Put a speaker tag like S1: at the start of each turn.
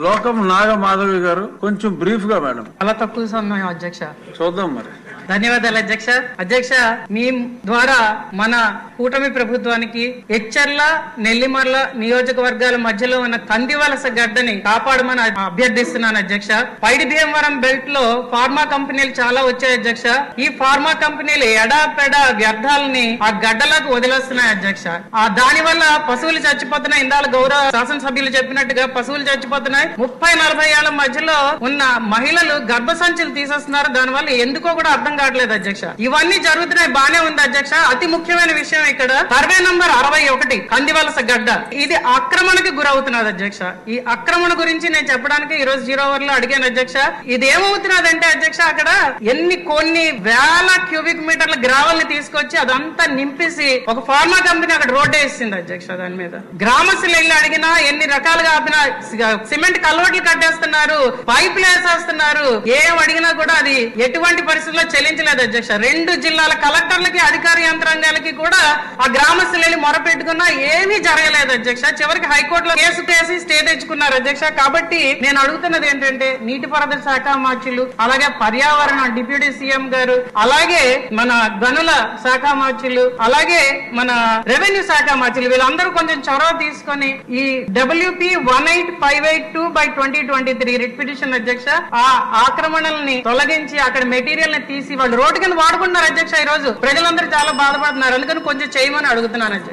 S1: లోకం నాగమాధవి గారు కొంచెం బ్రీఫ్ గా మేడం.
S2: చాలా తక్కువ సమయం అధ్యక్ష.
S1: చూద్దాం మరి.
S2: ధన్యవాదాలు అధ్యక్ష. అధ్యక్ష, మీ ద్వారా మన కూటమి ప్రభుత్వానికి ఎచ్చర్ల నెల్లిమర్ల నియోజకవర్గాల మధ్యలో ఉన్న కందివలస గడ్డని కాపాడమని అభ్యర్థిస్తున్నాను అధ్యక్ష. పైడి భీమవరం బెల్ట్ లో ఫార్మా కంపెనీలు చాలా వచ్చాయి అధ్యక్ష. ఈ ఫార్మా కంపెనీలు ఎడాపెడా వ్యర్థాలని ఆ గడ్డలకు వదిలేస్తున్నాయి అధ్యక్ష. దాని వల్ల పశువులు చచ్చిపోతున్నాయి. ఇందాల గౌరవ శాసనసభ్యులు చెప్పినట్టుగా పశువులు చచ్చిపోతున్నాయి. 30-40 ఏళ్ల మధ్యలో ఉన్న మహిళలు గర్భసంచులు తీసేస్తున్నారు. దానివల్ల ఎందుకో కూడా అర్థం కావట్లేదు అధ్యక్ష. ఇవన్నీ జరుగుతున్నాయి, బానే ఉంది అధ్యక్ష. అతి ముఖ్యమైన విషయం ఇక్కడ సర్వే నంబర్ 61 కందివలస గడ్డ, ఇది ఆక్రమణకి గురవుతున్నది అధ్యక్ష. ఈ ఆక్రమణ గురించి నేను చెప్పడానికి ఈ రోజు 0 అవర్ లో అడిగాను అధ్యక్ష. ఇది ఏమవుతున్నదంటే అధ్యక్ష, అక్కడ కొన్ని వేల క్యూబిక్ మీటర్ల గ్రావెల్ ని తీసుకొచ్చి అదంతా నింపేసి ఒక ఫార్మా కంపెనీ అక్కడ రోడ్డు వేసింది అధ్యక్ష. దాని మీద గ్రామస్తులు వెళ్ళి అడిగినా ఎన్ని రకాలుగా ఆపినా సిమెంట్ కల్వర్ట్లు కట్టేస్తున్నారు, పైపులు వేసేస్తున్నారు. ఏం అడిగినా కూడా అది ఎటువంటి పరిస్థితుల్లో చెల్లించలేదు అధ్యక్ష. 2 జిల్లాల కలెక్టర్లకి అధికార యంత్రాంగాలకి కూడా ఆ గ్రామస్తులు వెళ్ళి మొరపెట్టుకున్నా ఏమీ జరగలేదు అధ్యక్ష. చివరికి హైకోర్టులో కేసు వేసి స్టే తెచ్చుకున్నారు అధ్యక్ష. కాబట్టి నేను అడుగుతున్నది ఏంటంటే, నీటిపారుదల శాఖ మార్చులు, అలాగే పర్యావరణ డిప్యూటీ సీఎం గారు, అలాగే మన గనుల శాఖ మార్చులు, అలాగే మన రెవెన్యూ శాఖ మార్చులు, వీళ్ళందరూ కొంచెం చొరవ తీసుకొని ఈ WP 18582/2023 రిట్ పిటిషన్ అధ్యక్ష, ఆ ఆక్రమణల్ని తొలగించి అక్కడ మెటీరియల్ ని తీసి వాళ్ళు రోడ్డు కింద వాడుకుంటున్నారు అధ్యక్ష. ఈ రోజు ప్రజలందరూ చాలా బాధపడుతున్నారు. అందుకని కొంచెం చేయమని అడుగుతున్నాను అధ్యక్ష.